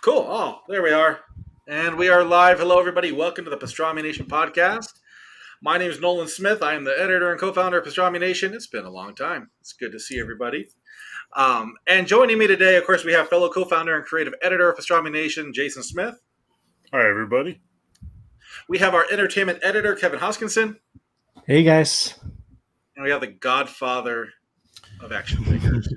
Cool. Oh, there we are. And we are live. Hello, everybody. Welcome to the Pastrami Nation Podcast. My name is Nolan Smith. I am the editor and co-founder of Pastrami Nation. It's been a long time. It's good to see everybody. And joining me today, of course, we have fellow co-founder and creative editor of Pastrami Nation, Jason Smith. Hi, everybody. We have our entertainment editor, Kevin Hoskinson. Hey, guys. And we have the godfather of action figures.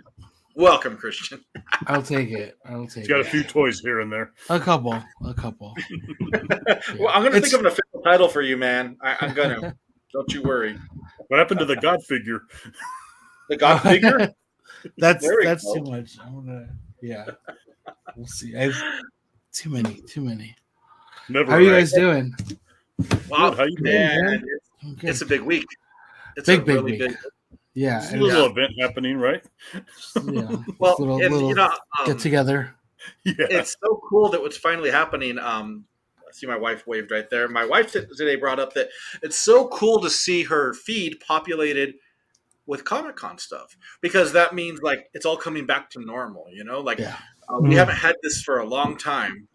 Welcome, Christian. I'll take it. He's got a few toys here and there. A couple. Well, I'm going to think of an official title for you, man. I'm going to. Don't you worry. What happened to the God figure? The God figure? That's too much. Yeah. We'll see. I have too many. Never. How are you guys doing? Wow, how you doing, man? It's a big week. It's big, a really big. Yeah, It's a little event happening, right? Yeah. Well, little get together. Yeah. It's so cool that what's finally happening. I see my wife waved right there. My wife today brought up that it's so cool to see her feed populated with Comic-Con stuff, because that means like it's all coming back to normal. You know, like we haven't had this for a long time.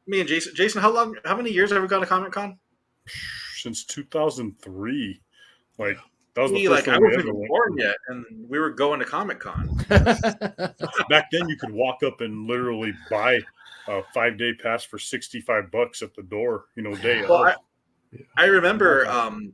Me and Jason, how many years have we gone to Comic-Con? Since 2003. Like, that was the like first I one we wasn't ever even went born to. yet, and we were going to Comic-Con. Back then, you could walk up and literally buy a 5-day pass for $65 at the door, day Well, of. I remember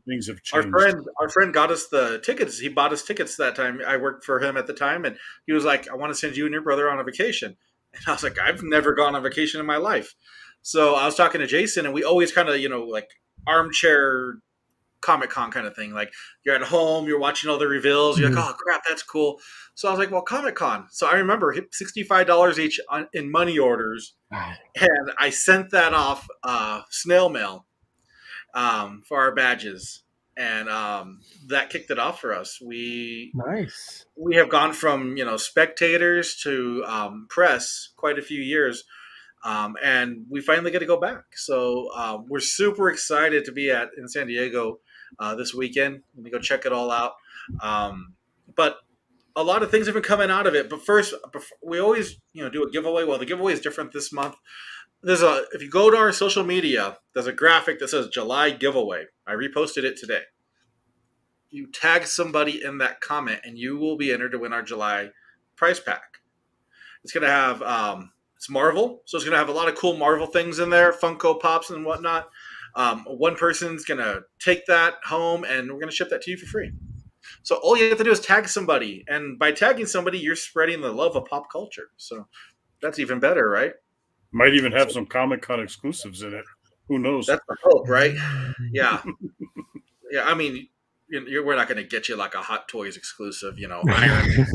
Things have changed. our friend got us the tickets. He bought us tickets that time. I worked for him at the time, and he was like, "I want to send you and your brother on a vacation." And I was like, "I've never gone on vacation in my life." So I was talking to Jason, and we always kind of, like armchair Comic-Con kind of thing. Like you're at home, you're watching all the reveals. You're like, "Oh crap, that's cool." So I was like, "Well, Comic-Con." So I remember $65 each in money orders, and I sent that off snail mail for our badges, and that kicked it off for us. We have gone from spectators to press quite a few years. And we finally get to go back. So we're super excited to be in San Diego this weekend. Let me go check it all out. But a lot of things have been coming out of it. But first, we always do a giveaway. Well, the giveaway is different this month. If you go to our social media, there's a graphic that says July giveaway. I reposted it today. You tag somebody in that comment, and you will be entered to win our July prize pack. It's going to have it's Marvel, so it's going to have a lot of cool Marvel things in there, Funko Pops and whatnot. One person's going to take that home, and we're going to ship that to you for free. So all you have to do is tag somebody, and by tagging somebody, you're spreading the love of pop culture. So that's even better, right? Might even have some Comic-Con exclusives in it. Who knows? That's the hope, right? Yeah. Yeah, I mean, we're not going to get you like a Hot Toys exclusive, iron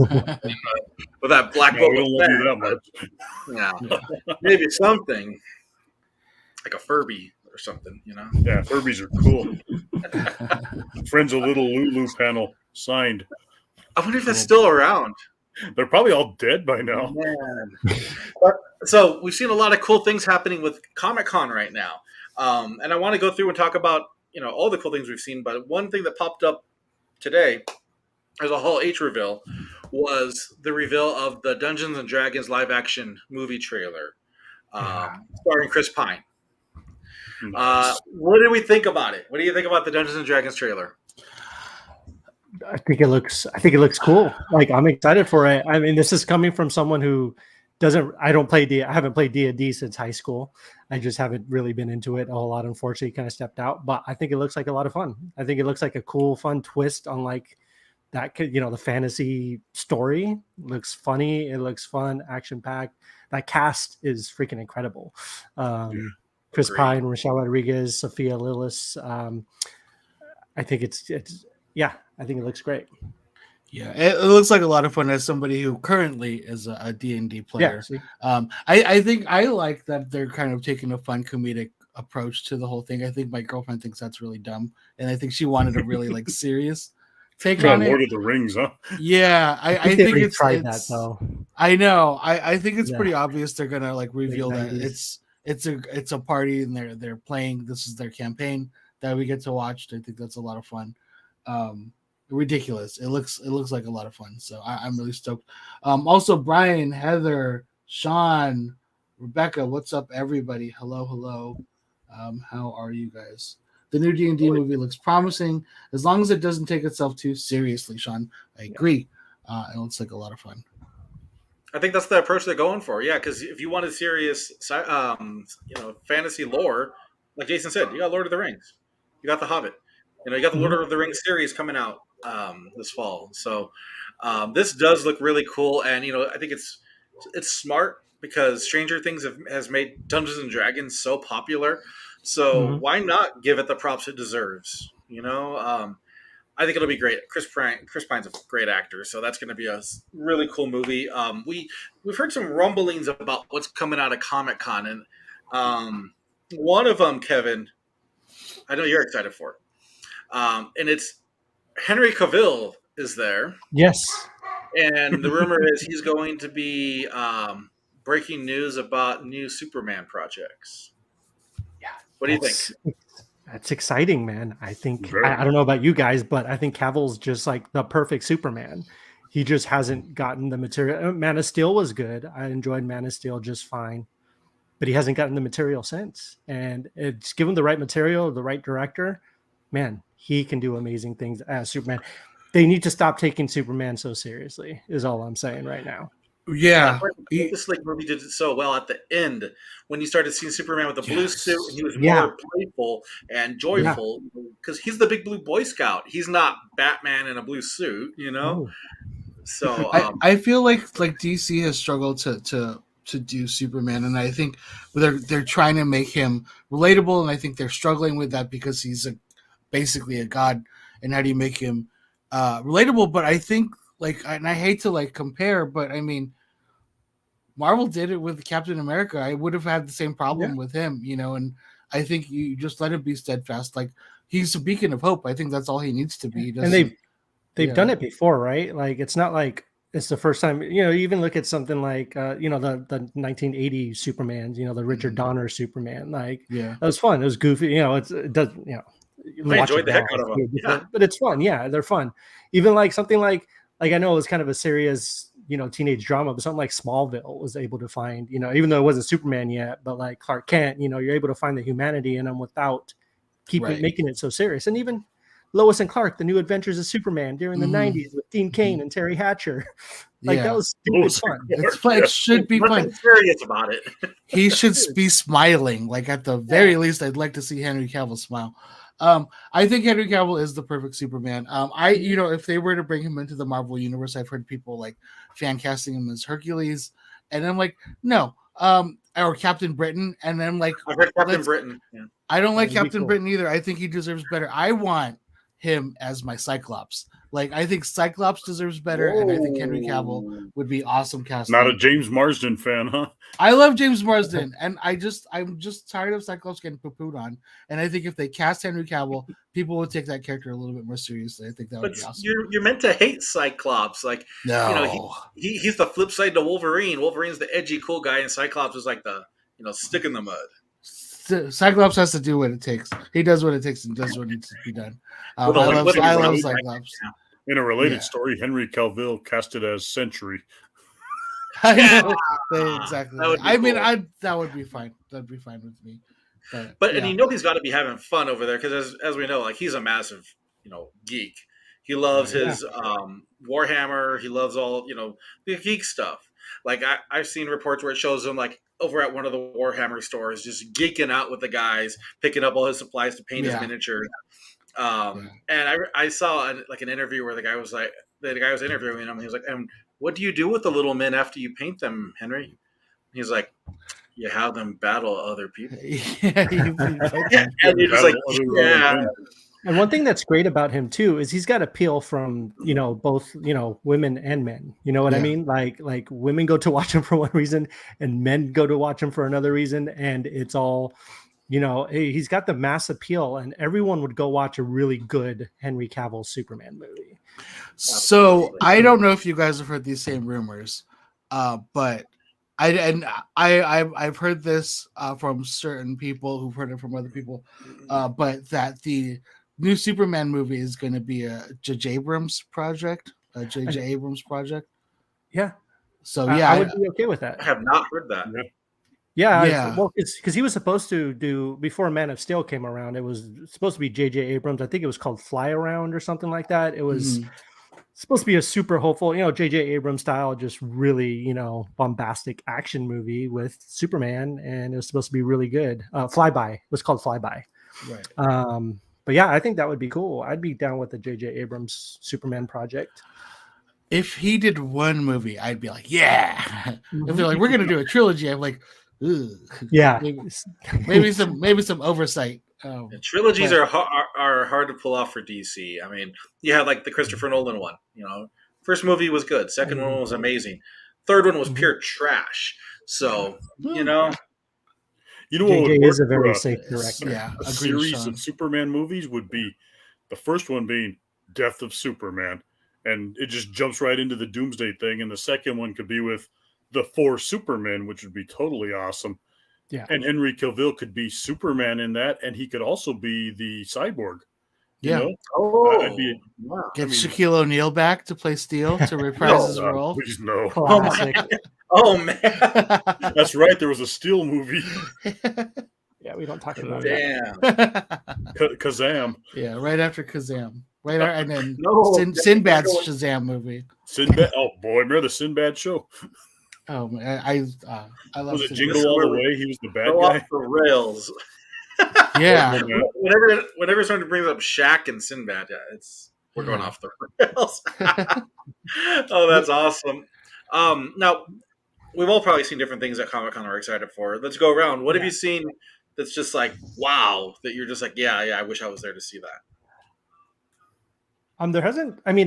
with that black No, we don't love you that much. Yeah, maybe something like a Furby or something, Yeah, Furbies are cool. Friends of Little Lulu panel signed. I wonder if that's still around. They're probably all dead by now. Man. So we've seen a lot of cool things happening with Comic-Con right now. And I want to go through and talk about, all the cool things we've seen. But one thing that popped up today as a Hall H reveal was the reveal of the Dungeons & Dragons live-action movie trailer starring Chris Pine. Nice. What did we think about it? What do you think about the Dungeons & Dragons trailer? I think it looks cool. Like, I'm excited for it. I mean, this is coming from someone who I haven't played D&D since high school. I just haven't really been into it a whole lot. Unfortunately, kind of stepped out, but I think it looks like a lot of fun. I think it looks like a cool, fun twist on like that, the fantasy story. It looks funny. It looks fun, action packed. That cast is freaking incredible. Chris Pine, Rochelle Rodriguez, Sophia Lillis. I think I think it looks great. Yeah, it looks like a lot of fun as somebody who currently is a D&D player. Yeah, I think I like that they're kind of taking a fun comedic approach to the whole thing. I think my girlfriend thinks that's really dumb, and I think she wanted a really like serious take on it. Lord of the Rings, huh? Yeah, I think it's tried that though. I know. I think it's pretty obvious they're gonna like reveal that it's a party and they're playing. This is their campaign that we get to watch. I think that's a lot of fun. Ridiculous. It looks like a lot of fun. So I'm really stoked. Also, Brian, Heather, Sean, Rebecca, what's up, everybody? Hello. How are you guys? The new D&D movie looks promising as long as it doesn't take itself too seriously, Sean. I agree. It looks like a lot of fun. I think that's the approach they're going for. Yeah, because if you wanted serious, fantasy lore, like Jason said, you got Lord of the Rings, you got The Hobbit, you got the Lord of the Rings series coming out this fall. So this does look really cool, and I think it's smart because Stranger Things has made Dungeons and Dragons so popular. So why not give it the props it deserves? I think it'll be great. Chris Pine's a great actor, so that's going to be a really cool movie. We've heard some rumblings about what's coming out of Comic-Con, and one of them, Kevin, I know you're excited for it, and it's Henry Cavill is there. Yes, and the rumor is he's going to be breaking news about new Superman projects. Yeah, what do you think? That's exciting, man. I think I don't know about you guys, but I think Cavill's just like the perfect Superman. He just hasn't gotten the material. Man of Steel was good. I enjoyed Man of Steel just fine, but he hasn't gotten the material since. And it's given the right material, the right director, man, he can do amazing things as Superman. They need to stop taking Superman so seriously, is all I'm saying right now. Yeah, this movie did it so well at the end when you started seeing Superman with the blue suit, and he was more playful and joyful because he's the big blue Boy Scout. He's not Batman in a blue suit, So I feel like DC has struggled to do Superman, and I think they're trying to make him relatable, and I think they're struggling with that because he's basically a god, and how do you make him relatable? But I think. And I hate to compare, but I mean, Marvel did it with Captain America. I would have had the same problem with him, and I think you just let him be steadfast. Like he's a beacon of hope. I think that's all he needs to be. And they've done it before, right? Like it's not like it's the first time. You even look at something like the 1980 Superman. The Richard Donner Superman. That was fun. It was goofy. It does. I enjoyed the heck out of them. Yeah. But it's fun. Yeah, they're fun. Even like something like I know it was kind of a serious, teenage drama, but something like Smallville was able to find, even though it wasn't Superman yet, but like Clark Kent, you're able to find the humanity in him without making it so serious. And even Lois and Clark, the New Adventures of Superman during the 90s with Dean Cain and Terry Hatcher. That was stupid fun. It's fun. It should be fun. Serious about it. He should be smiling. At the very least, I'd like to see Henry Cavill smile. I think Henry Cavill is the perfect Superman. If they were to bring him into the Marvel universe, I've heard people fan casting him as Hercules, and I'm like, no, or Captain Britain, and then I've heard Captain Britain. Yeah. I don't like Captain Britain either. I think he deserves better. I want him as my Cyclops. I think Cyclops deserves better, and I think Henry Cavill would be awesome casting. Not a James Marsden fan, huh? I love James Marsden, and I'm just tired of Cyclops getting poo-pooed on. And I think if they cast Henry Cavill, people would take that character a little bit more seriously. I think that would be awesome. You're meant to hate Cyclops, no. He's the flip side to Wolverine. Wolverine's the edgy, cool guy, and Cyclops is the stick in the mud. Cyclops has to do what it takes. He does what it takes and does what needs to be done. I love Cyclops. In a related story, Henry Cavill casted as Sentry. Exactly. That would be fine. That'd be fine with me. But and he's got to be having fun over there because as we know, he's a massive geek. He loves his Warhammer. He loves all the geek stuff. I've seen reports where it shows him over at one of the Warhammer stores, just geeking out with the guys, picking up all his supplies to paint his miniature. And I saw an interview where the guy was interviewing him. He was like, "And what do you do with the little men after you paint them, Henry?" He's like, "You have them battle other people." And you're just like, "Yeah." And one thing that's great about him too is he's got appeal from both women and men. You know what I mean? Like women go to watch him for one reason, and men go to watch him for another reason, and it's all. He's got the mass appeal, and everyone would go watch a really good Henry Cavill Superman movie. So I don't know if you guys have heard these same rumors, but I've heard this from certain people who've heard it from other people, but that the new Superman movie is going to be a J.J. Abrams project. Yeah. So I would be okay with that. I have not heard that. Yeah. Well, it's because he was supposed to do before Man of Steel came around. It was supposed to be J.J. Abrams. I think it was called Fly Around or something like that. It was supposed to be a super hopeful, J.J. Abrams style, just really, bombastic action movie with Superman, and it was supposed to be really good. Flyby. It was called Flyby. Right. But yeah, I think that would be cool. I'd be down with the J.J. Abrams Superman project. If he did one movie, I'd be like, yeah. If they're like, we're gonna do a trilogy, I'm like, ugh. Yeah, maybe some oversight. Trilogies are hard to pull off for DC. I mean, you have like the Christopher Nolan one. First movie was good. Second one was amazing. Third one was pure trash. So JJ is a very safe director. Yeah, a series of Superman movies would be the first one being Death of Superman, and it just jumps right into the Doomsday thing. And the second one could be with the 4 Supermen, which would be totally awesome. Yeah, and Henry Cavill could be Superman in that, and he could also be the Cyborg. Yeah. Get Shaquille O'Neal back to play Steel to reprise his role. Please no. Classic. Oh man, that's right. There was a Steel movie. Yeah, we don't talk about that. Kazam. Yeah, right after Kazam. Right, and then Sinbad's Shazam movie. Sinbad. Oh boy, remember the Sinbad show? Oh man, I love. Was it Jingle All the Way? He was the bad guy. Off the rails. Yeah. Whenever someone brings up Shaq and Sinbad, we're going off the rails. Oh, that's awesome. Now we've all probably seen different things that Comic-Con are excited for. Let's go around. What have you seen that's just like wow, that you're just like, yeah, I wish I was there to see that? I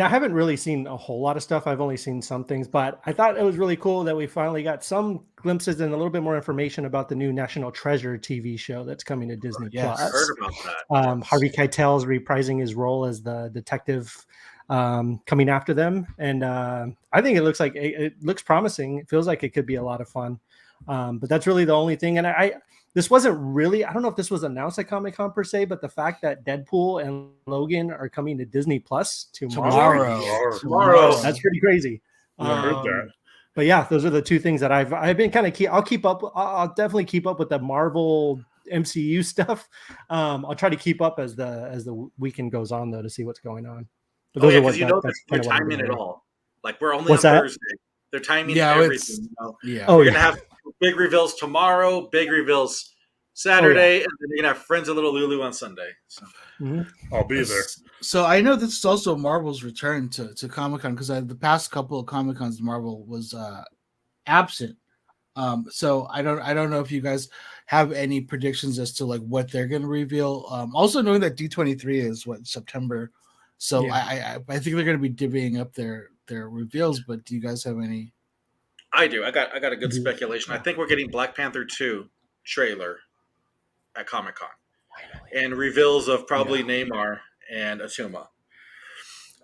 haven't really seen a whole lot of stuff. I've only seen some things, but I thought it was really cool that we finally got some glimpses and a little bit more information about the new National Treasure TV show that's coming to Disney Plus. I heard about that. Harvey Keitel's reprising his role as the detective coming after them. And I think it looks like it looks promising. It feels like it could be a lot of fun. But that's really the only thing. And this wasn't really, I don't know if this was announced at Comic-Con per se, but the fact that Deadpool and Logan are coming to Disney Plus tomorrow. That's pretty crazy. I heard that. But yeah, those are the two things that I've been kind of I'll definitely keep up with the Marvel MCU stuff. I'll try to keep up as the weekend goes on though, to see what's going on. But those they're timing it all. Like we're only on Thursday. They're timing everything. Yeah. We're gonna have big reveals tomorrow, big reveals Saturday, and then you're gonna have Friends of Little Lulu on Sunday. So. I'll be there. So I know this is also Marvel's return to Comic-Con, because the past couple of Comic-Cons Marvel was absent. So I don't know if you guys have any predictions as to like what they're going to reveal. Also knowing that D23 is September, so I think they're going to be divvying up their reveals. But do you guys have any? I do. I got a good speculation. I think we're getting Black Panther 2 trailer at Comic-Con, and reveals of probably Namor and Atuma.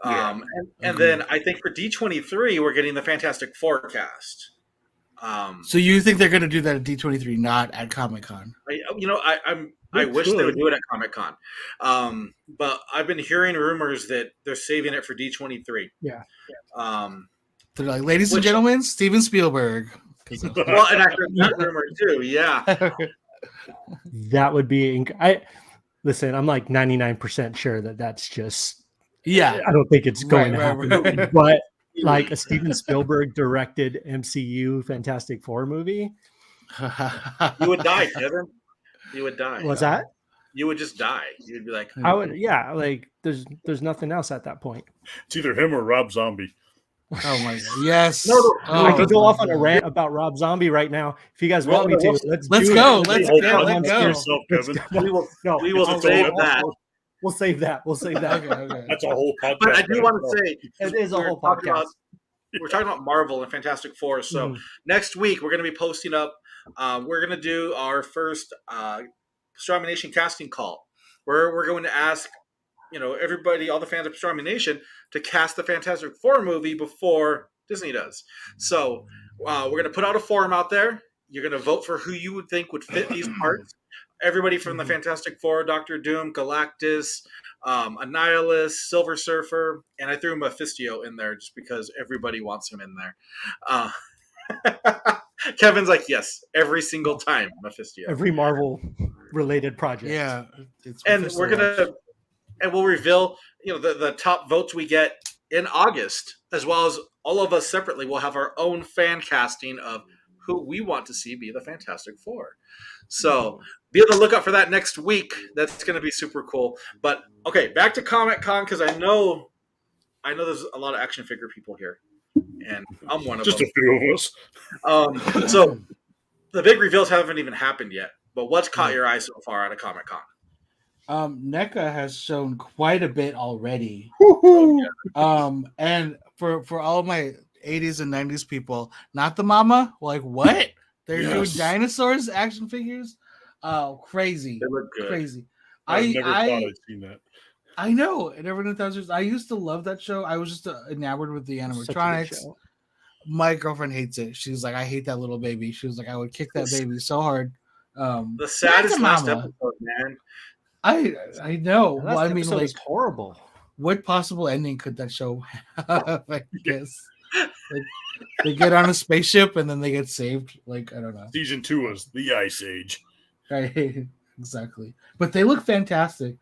And then I think for D23 we're getting the Fantastic Four cast. So you think they're going to do that at D23, not at Comic-Con? I wish they would do it at Comic-Con, but I've been hearing rumors that they're saving it for D23. Yeah. They're like, ladies and gentlemen, Steven Spielberg. Well, and I heard that rumor too. Yeah. That would be. Listen, I'm like 99% sure that's just. Yeah. I don't think it's going to happen. Right. But like a Steven Spielberg directed MCU Fantastic Four movie. You would die, Kevin. You would die. What's that? You would just die. You'd be like, I would. Yeah. Like there's nothing else at that point. It's either him or Rob Zombie. Oh my god! Yes. I could go off on a rant about Rob Zombie right now if you guys want me to. Let's go. Let's go. We will save that. We'll save that. Okay. That's a whole podcast. But I do want to say it is a whole podcast. We're talking about Marvel and Fantastic Four. So next week we're going to be posting up. We're going to do our first Pastrami Nation casting call, where we're going to ask, everybody, all the fans of Pastrami Nation, to cast the Fantastic Four movie before Disney does. So we're going to put out a forum out there. You're going to vote for who you would think would fit these parts. Everybody from the Fantastic Four, Doctor Doom, Galactus, Annihilus, Silver Surfer, and I threw Mephisto in there just because everybody wants him in there. Kevin's like, yes, every single time, Mephisto. Every Marvel related project. Yeah, it's And we're gonna and we'll reveal, the top votes we get in August, as well as all of us separately will have our own fan casting of who we want to see be the Fantastic Four. So be on the lookout for that next week. That's going to be super cool. But okay, back to Comic-Con, because I know there's a lot of action figure people here, and I'm one of Just them. a few of us. So the big reveals haven't even happened yet. But what's caught your eye so far out of Comic-Con? NECA has shown quite a bit already. And for all of my 80s and 90s people, not the mama, like what? They're doing dinosaurs action figures? Oh, crazy. They look good. Crazy. I never thought I'd seen that. I know. I never knew that. I used to love that show. I was just enamored with the animatronics. My girlfriend hates it. She's like, I hate that little baby. She was like, I would kick that baby so hard. The saddest last episode, man. I know. Well, I mean, like, horrible. What possible ending could that show have? I guess they get on a spaceship and then they get saved. Like, I don't know. Season 2 was the Ice Age. Right, exactly. But they look fantastic.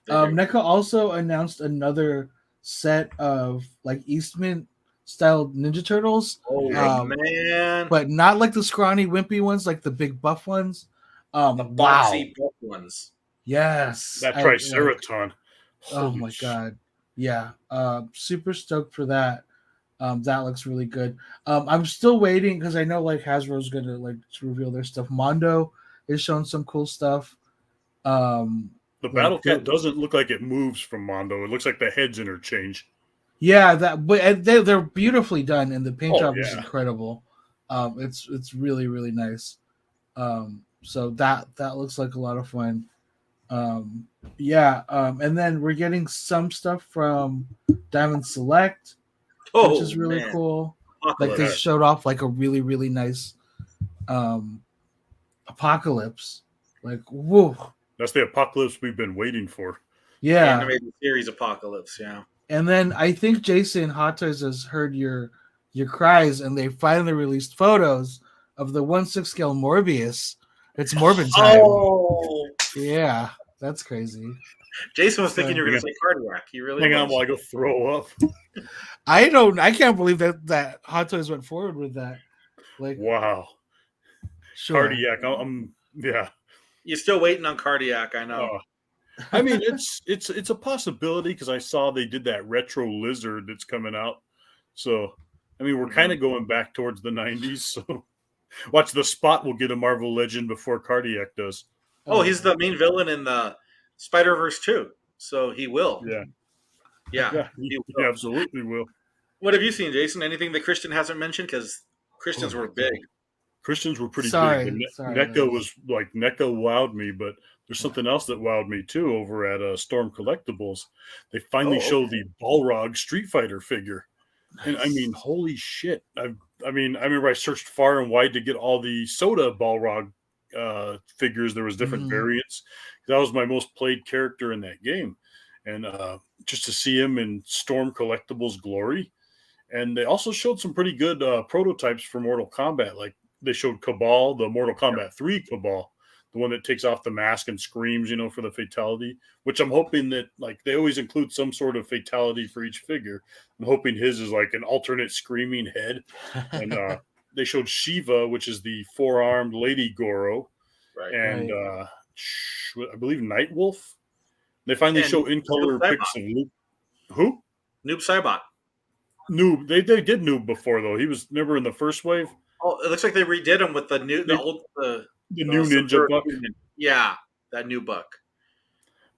NECA also announced another set of like Eastman style Ninja Turtles. Oh man! But not like the scrawny, wimpy ones, like the big buff ones. The boxy buff ones. Yes, that Triceraton. Oh my god! Yeah, super stoked for that. That looks really good. I'm still waiting because I know like Hasbro's gonna like to reveal their stuff. Mondo is showing some cool stuff. The Battle Cat doesn't look like it moves from Mondo. It looks like the heads interchange. Yeah, but they're beautifully done, and the paint job is incredible. It's really really nice. So that looks like a lot of fun. And then we're getting some stuff from Diamond Select, which is really cool. Like they showed off like a really really nice Apocalypse. Like whoa. That's the Apocalypse we've been waiting for. Yeah. Animated series Apocalypse, yeah. And then I think Jason Hot Toys has heard your cries, and they finally released photos of the 1/6 scale Morbius. It's Morbin time. Oh, yeah, that's crazy. Jason was thinking you were going to say cardiac. He really hang on while I go throw up. I can't believe that Hot Toys went forward with that. Like wow, sure. Cardiac. Yeah. You're still waiting on cardiac, I know. I mean, it's a possibility because I saw they did that retro lizard that's coming out. So, I mean, we're kind of going back towards the 90s. So, watch the Spot will get a Marvel Legend before Cardiac does. Oh, he's the main villain in the Spider-Verse 2. So he will. Yeah, he absolutely will. What have you seen, Jason? Anything that Christian hasn't mentioned? Because Christians were big. Christians were pretty big. NECA was like NECA wowed me, but there's something else that wowed me too over at Storm Collectibles. They finally showed the Balrog Street Fighter figure. Nice. And I mean, holy shit. I remember I searched far and wide to get all the Soda Balrog figures. There was different variants. That was my most played character in that game. And just to see him in Storm Collectibles glory. And they also showed some pretty good prototypes for Mortal Kombat. Like they showed Cabal, the Mortal Kombat 3 Cabal, the one that takes off the mask and screams, for the fatality, which I'm hoping that like they always include some sort of fatality for each figure. I'm hoping his is like an alternate screaming head. And they showed Shiva, which is the 4-armed Lady Goro. Right. And I believe Nightwolf. They finally show in color pics of Noob. Who? Noob Saibot. Noob. They did Noob before though. He was never in the first wave. Oh, it looks like they redid him with the new Ninja Buck. Yeah, that new Buck.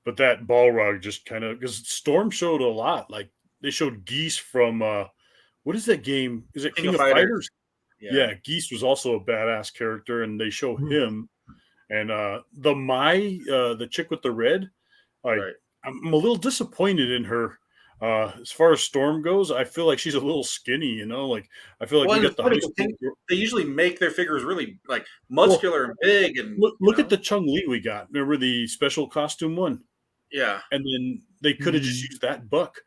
But that Balrog just kind of because Storm showed a lot. Like they showed Geese from what is that game? Is it King of Fighters? Yeah, Geese was also a badass character, and they show him. And the Mai, the chick with the red, I'm a little disappointed in her. As far as Storm goes, I feel like she's a little skinny, Like I feel like we got the high school. They usually make their figures really like muscular and big. And look at the Chung-Li we got. Remember the special costume one? Yeah. And then they could have just used that buck,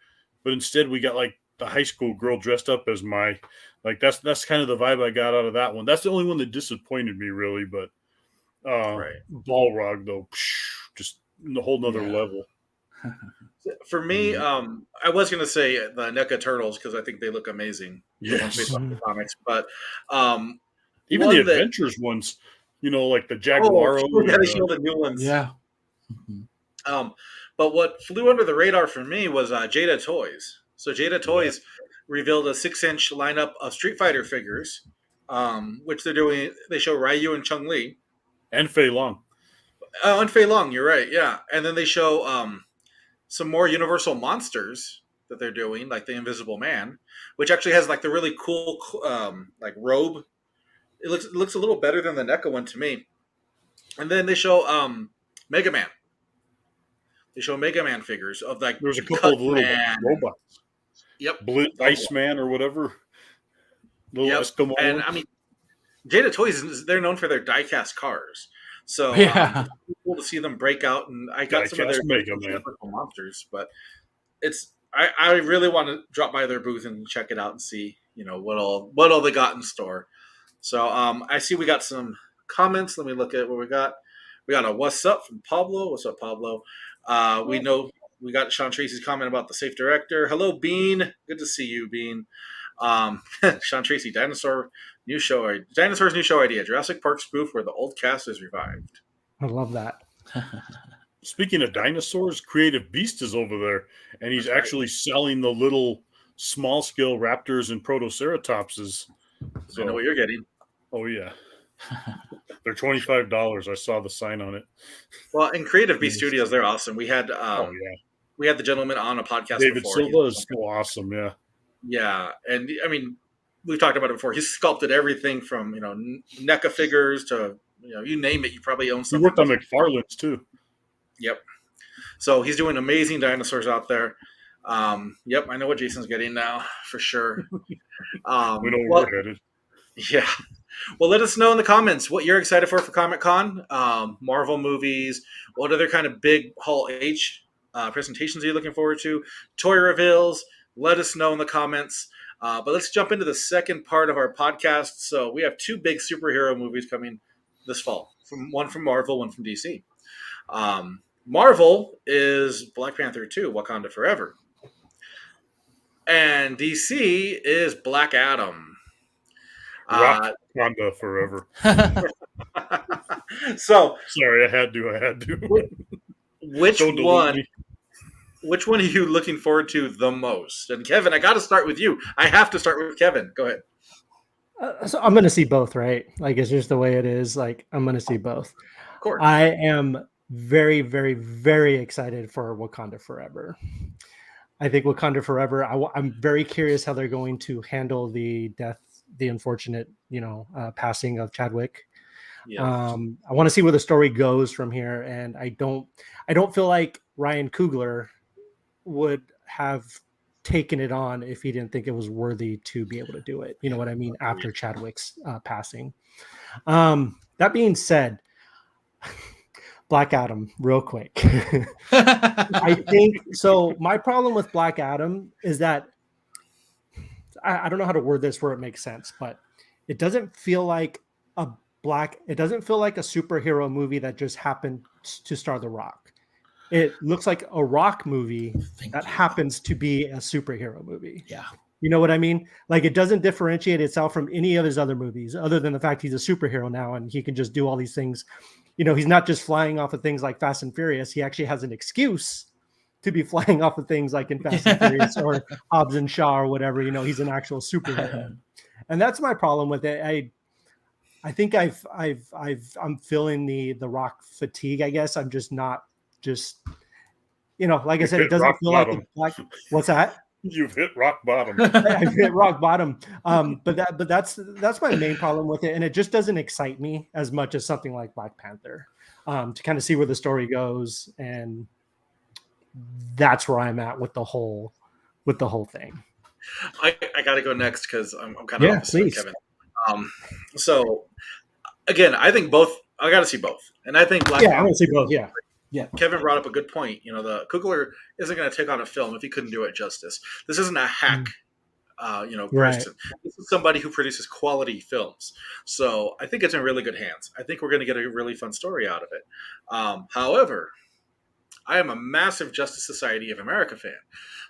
but instead we got like the high school girl dressed up as that's kind of the vibe I got out of that one. That's the only one that disappointed me really, but Right. Balrog though, just a whole nother level. For me, I was going to say the NECA Turtles because I think they look amazing. Yes. Based on the comics, but even the Adventures ones, like the Jaguaro. Yeah, they show the new ones. Yeah. But what flew under the radar for me was Jada Toys. So Jada Toys revealed a 6-inch lineup of Street Fighter figures, which they're doing. They show Ryu and Chun-Li. And Fei Long. And Fei Long, you're right, yeah. And then they show some more Universal monsters that they're doing, like the Invisible Man, which actually has like the really cool like robe. It looks a little better than the NECA one to me. And then they show Mega Man. They show Mega Man figures of like there's a couple of little robots. Yep. Iceman or whatever. Little Eskimo. And one. I mean, Jada Toys, they're known for their die-cast cars. So Yeah. it's cool to see them break out. And I got some of their Mega Man monsters, but I really want to drop by their booth and check it out and see, what all they got in store. So I see we got some comments. Let me look at what we got. We got a what's up from Pablo. What's up, Pablo? We know we got Sean Tracy's comment about the safe director. Hello, Bean. Good to see you, Bean. Sean Tracy, Dinosaur's new show idea. Jurassic Park spoof where the old cast is revived. I love that. Speaking of dinosaurs, Creative Beast is over there, and he's actually selling the little small-scale raptors and protoceratopses. So I know what you're getting. Oh, yeah. They're $25. I saw the sign on it. Well, in Creative Beast Studios, they're awesome. We had we had the gentleman on a podcast David before. Silva is so awesome, yeah. Yeah, and I mean, we've talked about it before. He's sculpted everything from NECA figures to you name it. You probably own something. He worked on McFarlane's too. Yep. So he's doing amazing dinosaurs out there. Yep, I know what Jason's getting now for sure. We know where we're headed. Yeah. Well, let us know in the comments what you're excited for Comic-Con, Marvel movies, what other kind of big Hall H presentations are you looking forward to, toy reveals. Let us know in the comments. But let's jump into the second part of our podcast. So we have 2 big superhero movies coming this fall, one from Marvel, one from DC. Marvel is Black Panther 2, Wakanda Forever. And DC is Black Adam. Wakanda Forever. So sorry, I had to. Which one are you looking forward to the most? And Kevin, I got to start with you. I have to start with Kevin. Go ahead. So I'm going to see both, right? Like it's just the way it is. Like I'm going to see both. Of course. I am very, very, very excited for Wakanda Forever. I think Wakanda Forever. I'm very curious how they're going to handle the unfortunate, passing of Chadwick. Yeah. I want to see where the story goes from here, and I don't feel like Ryan Coogler would have taken it on if he didn't think it was worthy to be able to do it. You know what I mean? After Chadwick's passing. That being said, Black Adam, real quick. I think so. My problem with Black Adam is that I don't know how to word this where it makes sense, but it doesn't feel like a superhero movie that just happened to star The Rock. It looks like a Rock movie that happens to be a superhero movie. Yeah. You know what I mean? Like it doesn't differentiate itself from any of his other movies other than the fact he's a superhero now and he can just do all these things. He's not just flying off of things like Fast and Furious. He actually has an excuse to be flying off of things like in Fast and Furious or Hobbs and Shaw or whatever. He's an actual superhero. And that's my problem with it. I think I'm feeling the Rock fatigue, I guess. I'm just not like I said, it doesn't feel like Black. What's that? You've hit rock bottom. I've hit rock bottom. But that's my main problem with it. And it just doesn't excite me as much as something like Black Panther, to kind of see where the story goes. And that's where I'm at with the whole thing. I got to go next because I'm kind of opposite with Kevin. So again, I think both. I got to see both, and I think Black. Yeah, I want to see both. Yeah. Yeah. Kevin brought up a good point. The Coogler isn't going to take on a film if he couldn't do it justice. This isn't a hack person. This is somebody who produces quality films. So I think it's in really good hands. I think we're going to get a really fun story out of it. However, I am a massive Justice Society of America fan.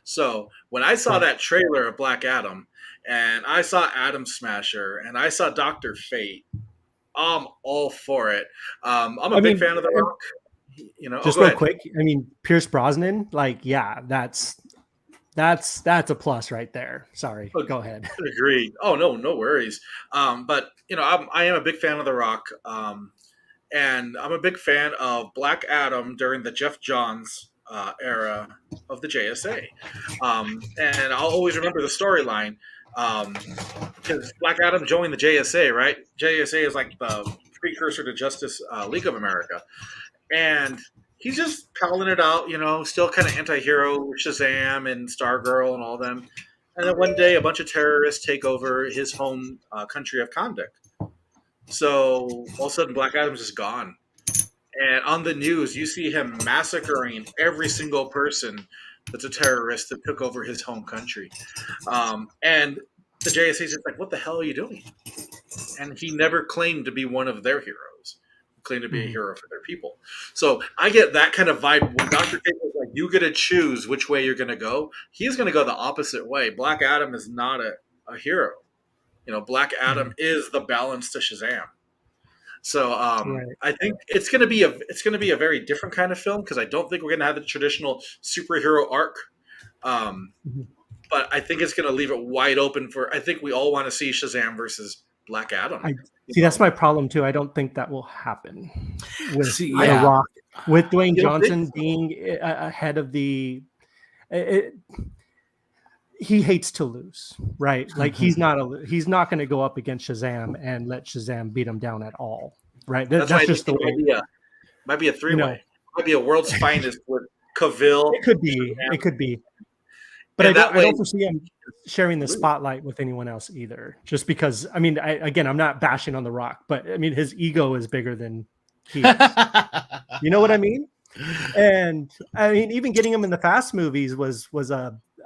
So when I saw that trailer of Black Adam, and I saw Atom Smasher, and I saw Dr. Fate, I'm all for it. I'm a big fan of The Rock. Just real quick, I mean, Pierce Brosnan, that's a plus right there. Sorry, go ahead. Agreed. Oh, no worries. But I am a big fan of The Rock, and I'm a big fan of Black Adam during the Jeff Johns era of the JSA, and I'll always remember the storyline because Black Adam joined the JSA, right? JSA is like the precursor to Justice League of America, and he's just palling it out, still kind of anti-hero with Shazam and Stargirl and all them. And then one day, a bunch of terrorists take over his home country of Kahndaq. So all of a sudden, Black Adam's just gone. And on the news, you see him massacring every single person that's a terrorist that took over his home country. And the JSA is just like, what the hell are you doing? And he never claimed to be one of their heroes. He claimed to be a hero for their people. So I get that kind of vibe. When Dr. Fate was like, you get to choose which way you're going to go, he's going to go the opposite way. Black Adam is not a hero. Black Adam is the balance to Shazam. So I think it's going to be a very different kind of film because I don't think we're going to have the traditional superhero arc. But I think it's going to leave it wide open for. I think we all want to see Shazam versus Black Adam. That's my problem too. I don't think that will happen with The Rock, with Dwayne Johnson being ahead of the. He hates to lose, right? Like he's not going to go up against Shazam and let Shazam beat him down at all, right? That's just the way. Might be a three-way. Might be a world's finest with Cavill. It could be. But I don't foresee him sharing the spotlight with anyone else either. Just because, I mean, I'm not bashing on The Rock, but I mean, his ego is bigger than he is. You know what I mean? And I mean, even getting him in the Fast movies was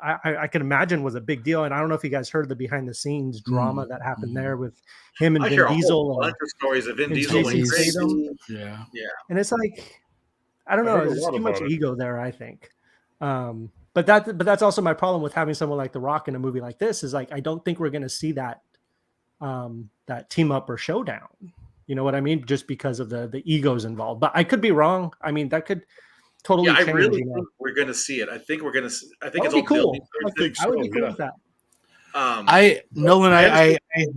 I can imagine was a big deal. And I don't know if you guys heard the behind the scenes drama that happened there with him and Vin Diesel. A bunch of stories of Vin Diesel and crazy. Yeah. And it's like, I don't know, there's too much ego there, I think. But that's also my problem with having someone like The Rock in a movie like this is like, I don't think we're going to see that team up or showdown. You know what I mean? Just because of the egos involved. But I could be wrong. I mean, that could totally change. I really think we're going to see it. I think we're going to. I think it's all cool. I would be cool with that. I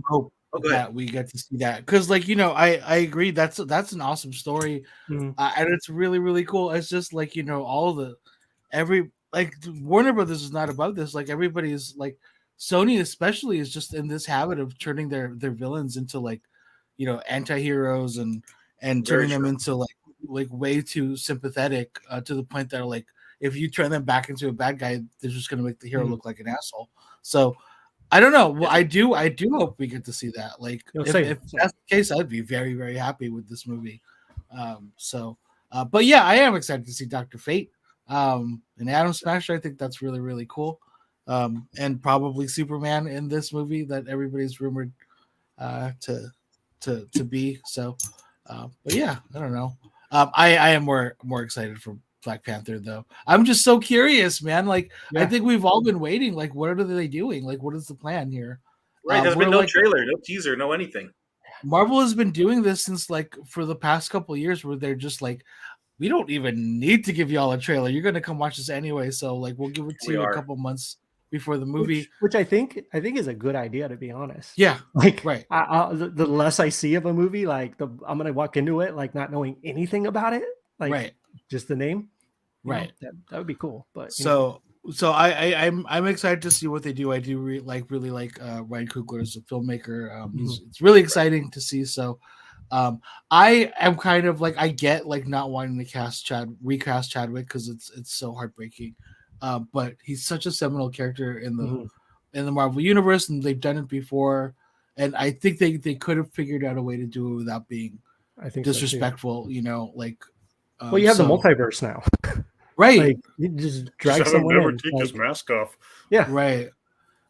hope that we get to see that because, I agree. That's an awesome story, and it's really really cool. It's just like Warner Brothers is not above this. Like everybody's like Sony especially is just in this habit of turning their villains into anti-heroes and turning them into like way too sympathetic to the point that like if you turn them back into a bad guy, they're just going to make the hero look like an asshole. So I don't know. Well, I do hope we get to see that. Like if that's the case, I'd be very, very happy with this movie. But yeah, I am excited to see Dr. Fate and Atom Smasher. I think that's really, really cool. And probably Superman in this movie that everybody's rumored to be. So, but yeah, I don't know. I am more excited for Black Panther though. I'm just so curious, man. Like I think we've all been waiting. Like, what are they doing? Like, what is the plan here? Right. There's been no trailer, no teaser, no anything. Marvel has been doing this since for the past couple of years where they're just like, we don't even need to give y'all a trailer. You're going to come watch this anyway. So we'll give it to you a couple months before the movie, which I think is a good idea, to be honest. Yeah, right. The less I see of a movie, I'm gonna walk into it not knowing anything about it, right? Just the name, right? That would be cool. But so I'm excited to see what they do. I do really like Ryan Coogler as a filmmaker. It's really exciting to see. So I am kind of I get not wanting to recast Chadwick because it's so heartbreaking. But he's such a seminal character in the Marvel universe, and they've done it before. And I think they could have figured out a way to do it without being disrespectful. So well, you have the multiverse now, right? You just drag someone never in. take his mask off. Yeah, right.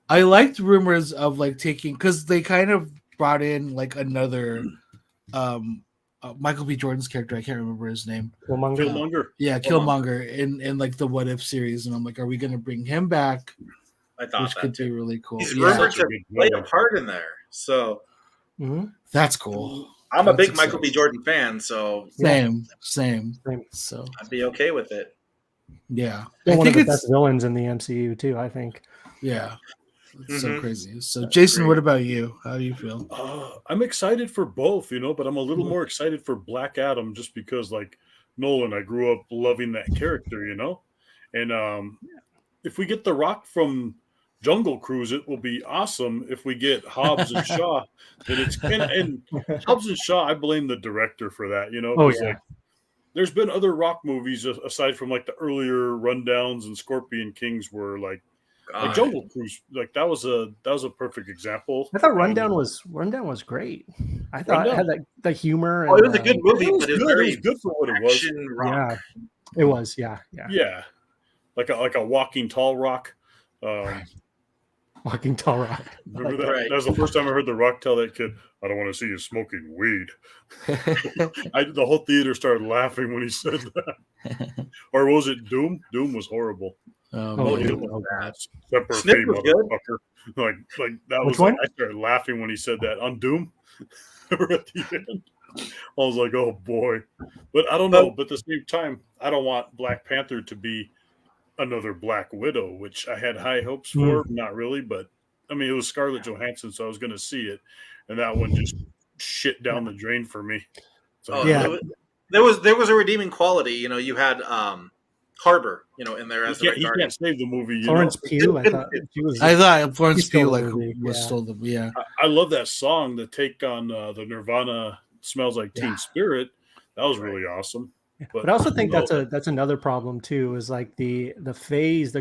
I liked rumors of like taking because they kind of brought in like another Michael B. Jordan's character. I can't remember his name. Killmonger. Killmonger in like the What If series, and I'm like, are we going to bring him back? I thought Which that could too. be really cool. He's Yeah. rumored to play a part in there, so That's cool. I'm a That's big Michael B. exciting. Jordan fan, so Same. So I'd be okay with it. yeah, They're I one of think the it's best villains in the MCU too. I think. yeah, it's so Mhm. crazy. So That's Jason, great. what about you? How do you feel? I'm excited for both, but I'm a little more excited for Black Adam just because, like Nolan, I grew up loving that character, and if we get The Rock from Jungle Cruise, it will be awesome. If we get Hobbs and Shaw, then it's and Hobbs and Shaw. I blame the director for that, Oh, because yeah. like there's been other Rock movies aside from like the earlier Rundowns and Scorpion Kings were like God. Jungle Cruise. Like that was a perfect example. I thought Rundown was great. I thought it had the humor. Oh, And, it was a good movie, It was but it's good. It very was good for what it was. action rock. Yeah, it was. Yeah. Yeah, like a walking tall rock. Walking Tall Rock. Remember that? Right. That was the first time I heard The Rock tell that kid, "I don't want to see you smoking weed." The whole theater started laughing when he said that. Or was it Doom? Doom was horrible. Oh, dude. dude. Oh, God. Semper Snip Fi, was good. motherfucker. Like that Which was like one? I started laughing when he said that on Doom. At the end. I was like, oh boy. But I don't know. But at the same time, I don't want Black Panther to be another Black Widow, which I had high hopes for. Not really, but I mean, it was Scarlett Johansson, so I was going to see it, and that one just shit down the drain for me. So, Oh, Yeah. There was a redeeming quality. You had Harbor, in there as he can't save the movie. Florence Pugh. I thought she was. I thought Florence He stole Pugh the like movie, was yeah. still the yeah. I love that song. The take on the Nirvana "Smells Like Teen Spirit." That was really awesome. But I also think that's another problem too. Is like the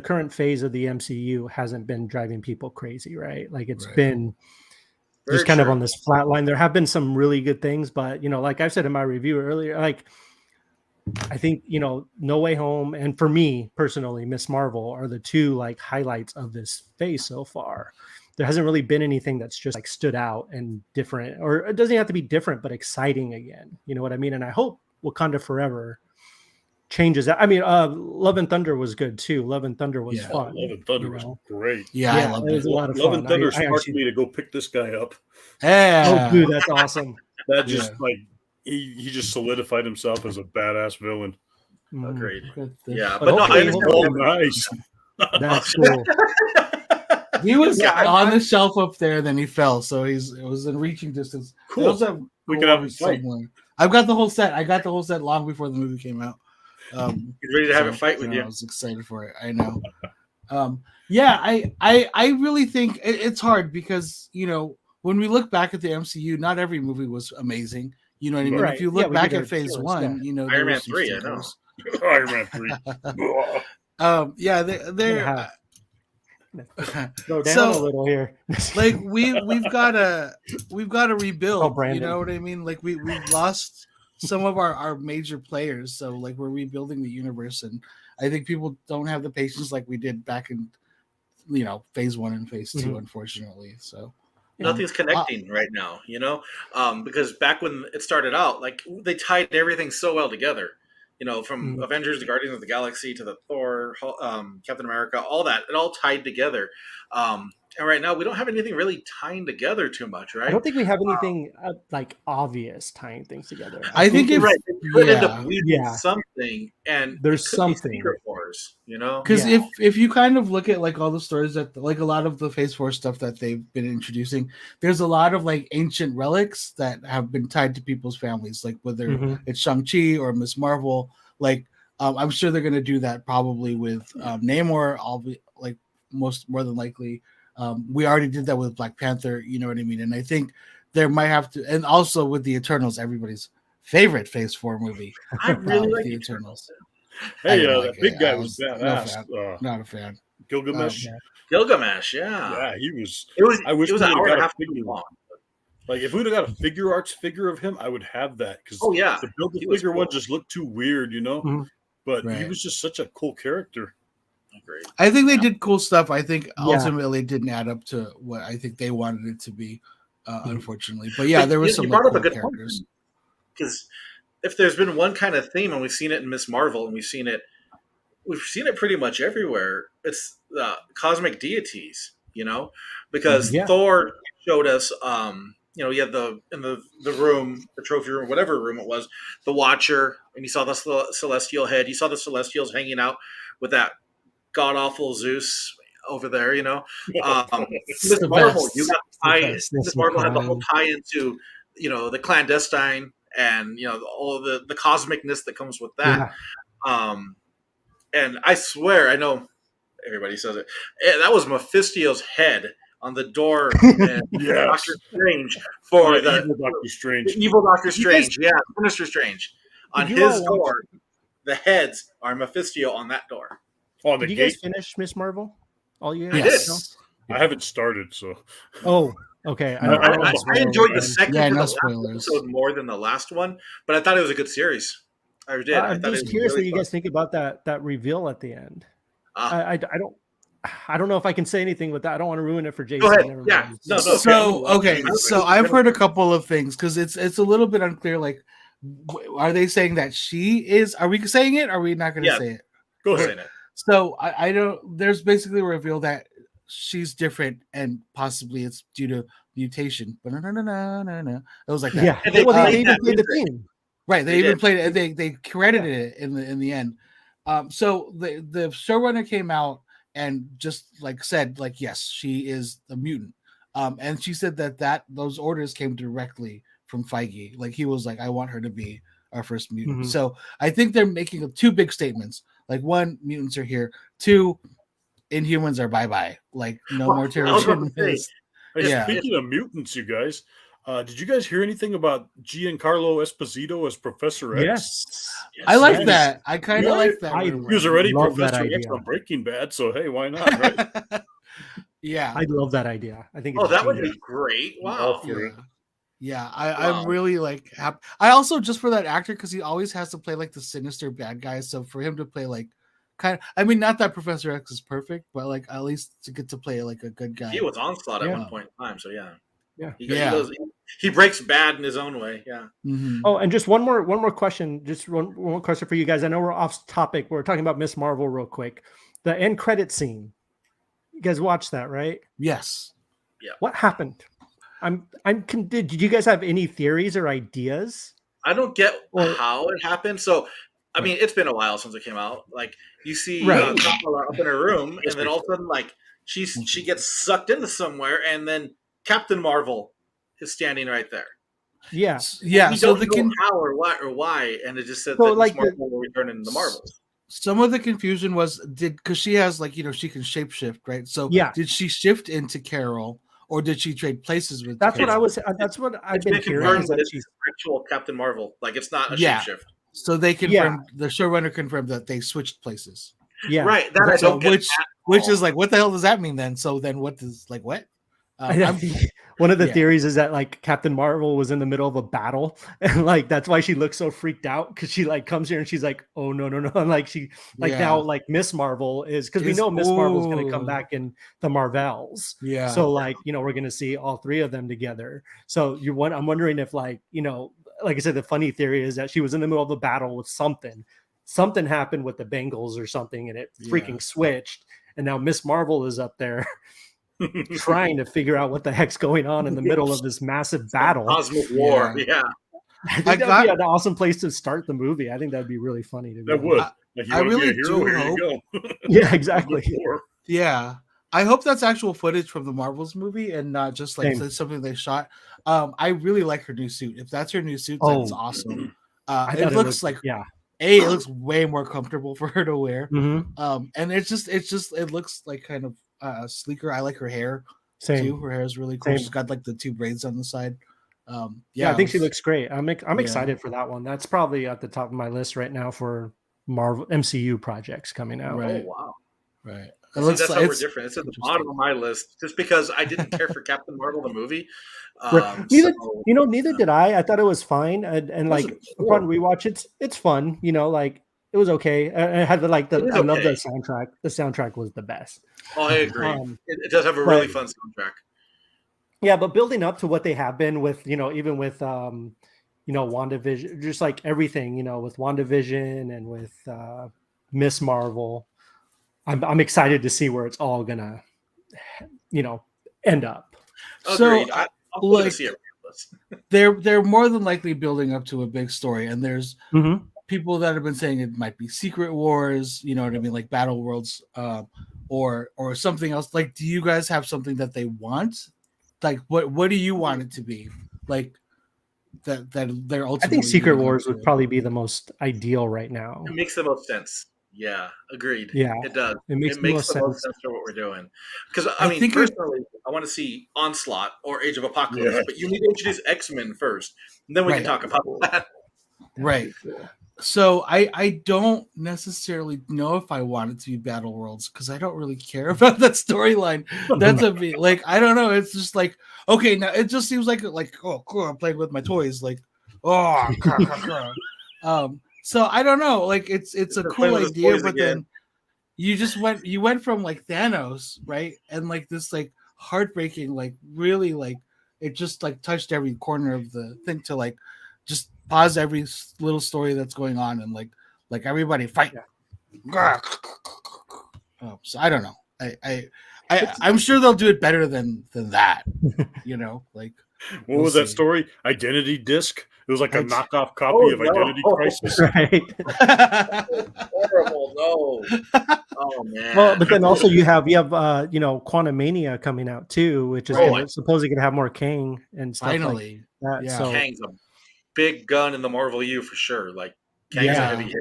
current phase of the MCU hasn't been driving people crazy, right? Like it's been just kind of on this flat line. There have been some really good things, but like I said in my review earlier, like I think No Way Home and for me personally, Miss Marvel are the two like highlights of this phase so far. There hasn't really been anything that's just like stood out and different, or it doesn't have to be different, but exciting again. You know what I mean? And I hope Wakanda Forever changes that. I mean, Love and Thunder was good too. Love and Thunder was fun. Love and Thunder was great. Yeah, I loved it was it. a lot of Love fun. and Thunder I sparked me to go pick this guy up. Yeah. Oh, dude, that's awesome. That just like he just solidified himself as a badass villain. Agreed. But Yeah, But but no, I hopefully- understand. Oh, nice. That's cool. He was Yeah, on the shelf up there, then he fell. So it was in reaching distance. Cool. Those are We cool could have a ones fight. somewhere. I've got the whole set. I got the whole set long before the movie came out. He's ready to have a fight with you. I was excited for it. I know. I really think it's hard because when we look back at the MCU, not every movie was amazing. You know what I mean? Right. If you look Yeah, we back did at Phase our One, choice, there Iron Man was some 3, I know. stickers. Iron Man 3. They're Slow down So, a little here. like we've got to rebuild. Oh, Brandon. You know what I mean? Like we've lost some of our major players, so like we're rebuilding the universe, and I think people don't have the patience like we did back in Phase 1 and Phase 2, unfortunately. So Nothing's connecting right now, because back when it started out, like they tied everything so well together, from Avengers to Guardians of the Galaxy to the Thor, Captain America, all that, it all tied together. And right now we don't have anything really tying together too much, right? I don't think we have anything like obvious tying things together. I think if Right, it could end up leading something, and there's it could be something. Secret Wars, because if you kind of look at like all the stories that like a lot of the Phase 4 stuff that they've been introducing, there's a lot of like ancient relics that have been tied to people's families, like whether it's Shang-Chi or Miss Marvel. Like I'm sure they're going to do that probably with Namor. I'll be like more than likely. We already did that with Black Panther, you know what I mean? And I think there might have to, and also with the Eternals, everybody's favorite Phase 4 movie. I really like the Eternals. Hey, I that big guy was badass. Not a fan. Gilgamesh. Gilgamesh, yeah. Yeah, he was. It was. I wish it was we an would've hour got and a a half figure. long. Like if we'd have got a figure arts figure of him, I would have that because Oh yeah, the build a He was figure one cool. just looked too weird, But he Right. was just such a cool character. Agreed. I think they did cool stuff. I think ultimately it didn't add up to what I think they wanted it to be, unfortunately. But yeah, there was some brought up cool a good characters. Because if there's been one kind of theme, and we've seen it in Miss Marvel, and we've seen it pretty much everywhere, it's cosmic deities. Because Thor showed us, you had in the room, the trophy room, whatever room it was, the Watcher, and you saw the celestial head. You saw the Celestials hanging out with that god awful Zeus over there. Miss Marvel, Miss Marvel had the whole tie into the clandestine and all the cosmicness that comes with that. And I swear, I know everybody says it. That was Mephisto's head on the door in Doctor Strange for the evil Doctor Strange. Evil Doctor Strange, Sinister Strange. On his door, the heads are Mephisto on that door. On the Did you gate? guys finish Miss Marvel? All you guys? I haven't started, so. Oh, okay. I enjoyed the second to the last spoilers. episode more than the last one, but I thought it was a good series. I did. I'm just curious what you guys think about that reveal at the end. I don't know if I can say anything with that. I don't want to ruin it for Jason. Go ahead. Yeah. No. So I've heard a couple of things because it's a little bit unclear. Like, are they saying that she is? Are we saying it? Or are we not going to say it? Go ahead. So I don't. There's basically a reveal that she's different and possibly it's due to mutation. But no. It was like that. Yeah. They even played the theme. Right. They even played it. They credited it in the end. So the showrunner came out and just said yes, she is a mutant. And she said that those orders came directly from Feige. Like he was like, I want her to be our first mutant. Mm-hmm. So I think they're making two big statements. Like one, mutants are here. Two, Inhumans are bye-bye. Like no more terrorism. Speaking of mutants, you guys, did you guys hear anything about Giancarlo Esposito as Professor X? Yes. I like that. I kind of like that. He was already Professor X on Breaking Bad, so hey, why not, right? Yeah. I love that idea. I think that would be great. Wow. Yeah, I'm really happy. I also just for that actor because he always has to play the sinister bad guy. So for him to play not that Professor X is perfect, but at least to get to play a good guy. He was Onslaught at one point in time, so yeah. He breaks bad in his own way. Yeah. Mm-hmm. Oh, and just one more question. Just one more question for you guys. I know we're off topic. We're talking about Miss Marvel real quick. The end credit scene. You guys watched that, right? Yes. Yeah. What happened? Did you guys have any theories or ideas? I don't get how it happened. So, I mean, it's been a while since it came out. You see Kamala up in her room, and then all of a sudden, she gets sucked into somewhere, and then Captain Marvel is standing right there. Yeah. Yeah. So they can how or why, and it just said that Miss Marvel will return into the Marvels. Some of the confusion was because she has she can shapeshift, right? So did she shift into Carol? Or did she trade places with? That's what I've been hearing. That she's actual Captain Marvel. It's not a shapeshift. So they confirmed. The showrunner confirmed that they switched places. Yeah, right. That I don't get which is what the hell does that mean then? So then what does what? One of the theories is that Captain Marvel was in the middle of a battle and that's why she looks so freaked out because she comes here and she's like, oh no, and she now Miss Marvel is because we know Miss Marvel is going to come back in the Marvels. Yeah. So we're going to see all three of them together. So I'm wondering if like I said, the funny theory is that she was in the middle of a battle with something happened with the Bengals or something and it freaking switched and now Miss Marvel is up there. Trying to figure out what the heck's going on in the middle of this massive battle. Cosmic war, yeah. I think that'd be an awesome place to start the movie. I think that'd be really funny to That would. I really do hope. Yeah, exactly. Yeah. I hope that's actual footage from the Marvels movie and not just something they shot. I really like her new suit. If that's her new suit, that's awesome. It looks it looks way more comfortable for her to wear. Mm-hmm. And it looks kind of sleeker. I like her hair too. Her hair is really cool. She's got the two braids on the side. I think she looks great. I'm excited for that one. That's probably at the top of my list right now for Marvel MCU projects coming out. Right. Oh wow. Right. That's how we're different. It's at the bottom of my list just because I didn't care for Captain Marvel the movie. Neither did I. I thought it was fine. And upon rewatch, it's fun. It was okay. I had the It is I love the okay. soundtrack. The soundtrack was the best. Oh, I agree. Um, It does have a but really fun soundtrack. yeah, but building up to what they have been with, even with WandaVision, just like everything, with WandaVision and with Miss Marvel, I'm excited to see where it's all gonna, end up. Agreed. So, I'll go to like, see it. they're more than likely building up to a big story, and there's Mm-hmm. people that have been saying it might be Secret Wars, you know what I mean, like Battle Worlds, or something else. Like, do you guys have something that they want? Like, what do you want it to be? Like that they're ultimately. I think Secret leading Wars into would it? probably be the most ideal right now. It makes the most sense. Yeah, agreed. Yeah, It does. it makes It the makes most the most sense. sense for what we're doing. Because I I mean, think personally, I want to see Onslaught or Age of Apocalypse, Yeah. but you need to introduce X-Men first, and then we can Right. talk about that. Right. So I don't necessarily know if I want it to be Battle Worlds because I don't really care about that storyline. That's a bit like, I don't know. It's just like, okay, now it just seems like oh cool, I'm playing with my toys, like oh so I don't know. Like it's a They're cool playing with his idea, toys but again. then you went from like Thanos, right? And like this like heartbreaking, like really like it just like touched every corner of the thing to like just pause every little story that's going on and like everybody fight. So I don't know. I'm sure they'll do it better than that. Like What we'll was that see. story? Identity Disc. It was like a knockoff copy Oh, of no. Identity Crisis. Right. Horrible. No. Oh man. Well, but then also you have Quantum Mania coming out too, which is Right. supposedly gonna have more Kang and stuff Finally, like that. yeah. So Kang's a big gun in the Marvel U for sure. Like Kang's a Yeah. heavy hitter.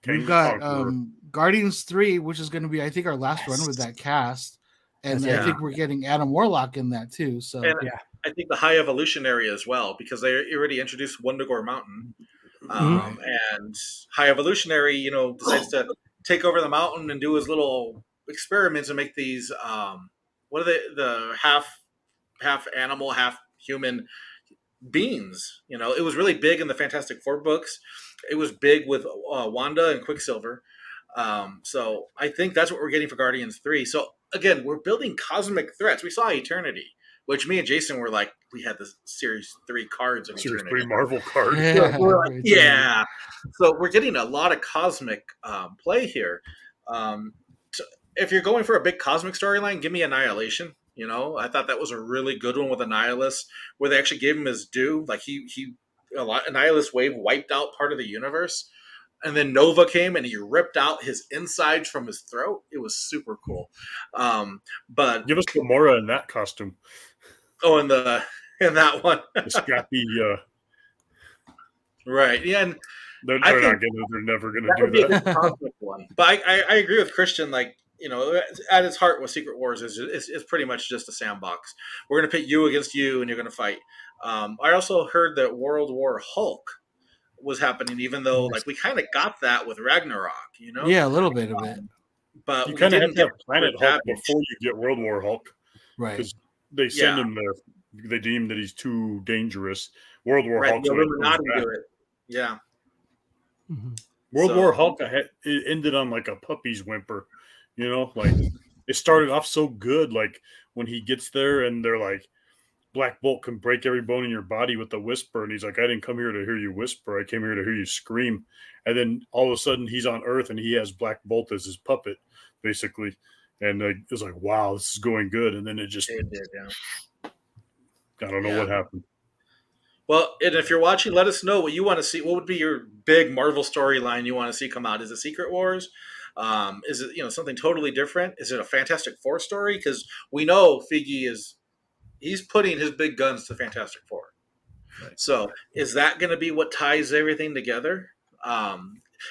We've Kang got Conqueror. Guardians 3, which is going to be, I think, our last run with that cast. And Yes. I think we're getting Adam Warlock in that too. So And Yeah. I think the High Evolutionary as well, because they already introduced Wundagore Mountain. Mhm. And High Evolutionary, decides to take over the mountain and do his little experiments and make these what are they, the half animal, half human beings. It was really big in the Fantastic Four books. It was big with Wanda and Quicksilver. So I think that's what we're getting for Guardians 3. So again, we're building cosmic threats. We saw Eternity, which me and Jason were like, we had the Series 3 cards of Series Eternity. 3 Marvel card. yeah, We're like, yeah. So we're getting a lot of cosmic play here. If you're going for a big cosmic storyline, give me Annihilation. I thought that was a really good one with Annihilus, where they actually gave him his due. Like Annihilus Wave wiped out part of the universe, and then Nova came and he ripped out his insides from his throat. It was super cool. But Give us Gamora in that costume. in that one, The scrappy. right? Yeah, and They're I not think gonna. They're never gonna that would do be a that. good cosmic one. But I agree with Christian. Like, at its heart, what Secret Wars is pretty much just a sandbox. We're going to pit you against you, and you're going to fight. I also heard that World War Hulk was happening, even though like we kind of got that with Ragnarok, Yeah, a little bit of it. But You we kind of have didn't to get have Planet Hulk Hulk damage. before you get World War Hulk, Right. because they send Yeah. him there. They deem that he's too dangerous. World War Right, Hulk's the when it comes Illuminati back. do it. Yeah. Mhm. World So- War Hulk it ended on like a puppy's whimper, like it started off so good. Like when he gets there and they're like, Black Bolt can break every bone in your body with a whisper, and he's like, I didn't come here to hear you whisper. I came here to hear you scream. And then all of a sudden he's on Earth and he has Black Bolt as his puppet, basically. And it was like, wow, this is going good. And then it just, It did, yeah. I don't know Yeah. what happened. Well, and if you're watching, let us know what you want to see. What would be your big Marvel storyline you want to see come out? Is it Secret Wars? Is it something totally different? Is it a Fantastic Four story? Because we know Feige he's putting his big guns to Fantastic Four. Right. So is that going to be what ties everything together?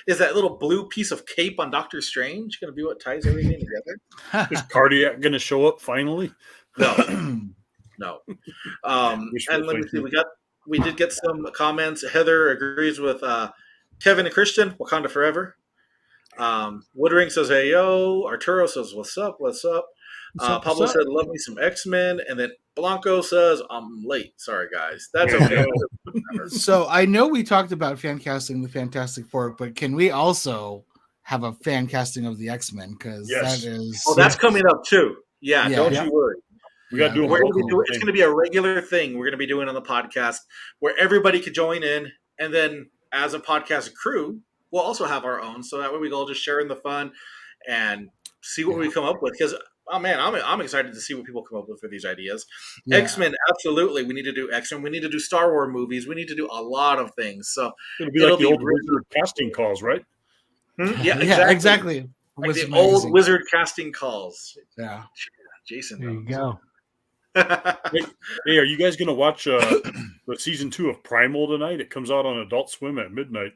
Is that little blue piece of cape on Doctor Strange going to be what ties everything together? Is Cardiac going to show up finally? No. Wishful And let me see. thinking. We did get some comments. Heather agrees with Kevin and Christian. Wakanda forever. Woodring says, "Hey yo." Arturo says, "What's up? What's up?" Pablo said, "Love me some X-Men," and then Blanco says, "I'm late. Sorry guys. That's okay. So I know we talked about fan casting the Fantastic Four, but can we also have a fan casting of the X-Men? Because that is that's coming up too. Yeah, Yeah. don't Yeah. you worry. We got to do We're gonna be a it's going to be a regular thing we're going to be doing on the podcast where everybody could join in, and then as a podcast crew, we'll also have our own. So that way we all just share in the fun and see what we come up with. Because I'm excited to see what people come up with for these ideas. Yeah. X-Men, absolutely. We need to do X-Men. We need to do Star Wars movies. We need to do a lot of things. So It'll be like the old wizard casting calls, right? Yeah, exactly. Like Wizard the old magazine. wizard casting calls. Yeah. Jason. There you go. Hey, are you guys going to watch the season 2 of Primal tonight? It comes out on Adult Swim at midnight.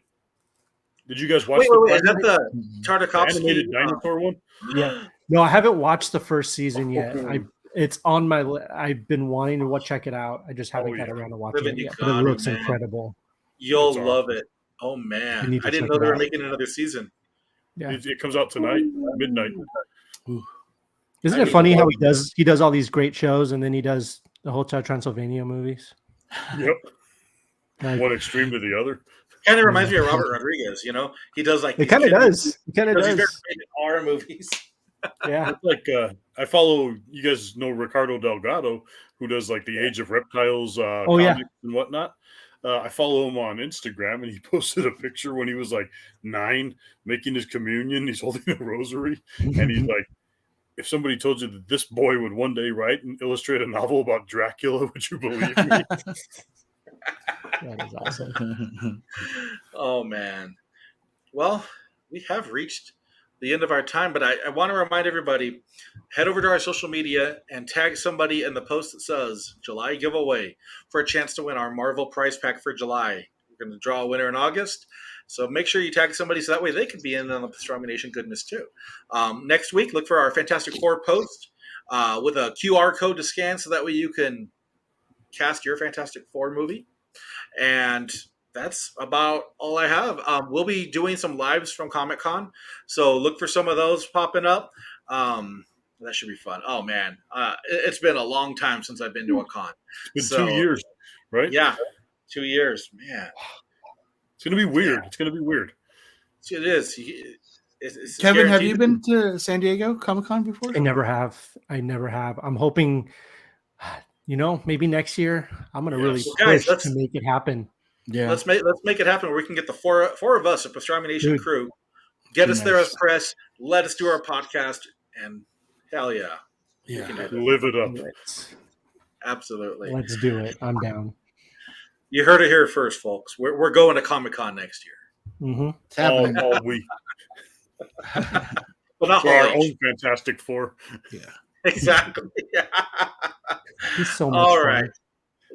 Did you guys watch Wait, is that the the Tartakovsky animated dinosaur one? Yeah. No, I haven't watched the first season yet. It's on my I've been wanting to check it out. I just haven't got around to watching it yet. But it looks incredible. You'll love it. Oh man, I didn't know they were making another season. Yeah, it comes out tonight, midnight. Isn't it funny how he does all these great shows and then he does the Hotel Transylvania movies? Yep. Like, one extreme to the other. Kind of reminds me of Robert Rodriguez. He does like it kind of does. It kind of does. These very rated R movies. Yeah. It's like I follow. You guys know Ricardo Delgado, who does like the Age of Reptiles comics and whatnot. I follow him on Instagram, and he posted a picture when he was like 9, making his communion. He's holding a rosary, and he's like, if somebody told you that this boy would one day write and illustrate a novel about Dracula, would you believe me? That is awesome. Oh, man. Well, we have reached the end of our time, but I want to remind everybody, head over to our social media and tag somebody in the post that says July giveaway for a chance to win our Marvel prize pack for July. We're going to draw a winner in August. So make sure you tag somebody so that way they can be in on the Pastrami Nation goodness too. Next week, look for our Fantastic Four post with a QR code to scan so that way you can cast your Fantastic Four movie. And that's about all I have. We'll be doing some lives from Comic-Con, so look for some of those popping up. That should be fun. Oh, man. It's been a long time since I've been to a con. It's been 2 years, right? Yeah, 2 years. Man. It's going to be weird. Yeah. It's going to be weird. It is. It's Kevin, have you been to San Diego Comic-Con before? I never have. I'm hoping, maybe next year I'm going to really push to make it happen. Yeah, let's make it happen where we can get the four of us, a Pastrami Nation crew, get us there as press, let us do our podcast, and hell yeah. Yeah. Live it up. Absolutely. Let's do it. I'm down. You heard it here first, folks. We're going to Comic-Con next year. Mm-hmm. It's happening. All week. Well, not for our own Fantastic Four. Yeah. Exactly. Yeah. He's so much all fun. right.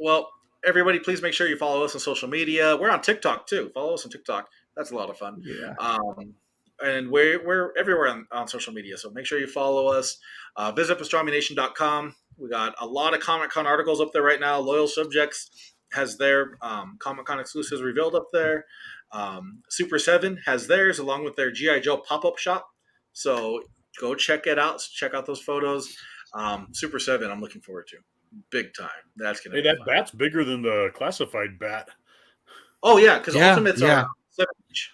Well, everybody, please make sure you follow us on social media. We're on TikTok too. Follow us on TikTok. That's a lot of fun. Yeah. And we're everywhere on social media. So make sure you follow us. Visit PastramiNation.com. We got a lot of Comic-Con articles up there right now. Loyal Subjects has their Comic-Con exclusives revealed up there. Super 7 has theirs along with their G.I. Joe pop-up shop. So go check it out. Check out those photos. Super 7 I'm looking forward to. Big time. That's going to be that fun. bat's bigger than the classified bat. Oh, yeah, because Ultimates are 7 inch.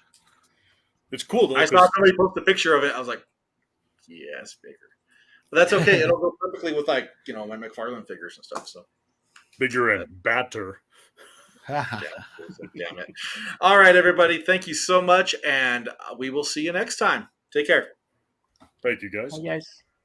It's cool, though. I saw somebody post a picture of it. I was like, yeah, it's bigger. But that's okay. It'll go perfectly with, my McFarlane figures and stuff. So bigger and batter. Damn it. All right, everybody. Thank you so much, and we will see you next time. Take care. Thank you, guys. Bye, guys.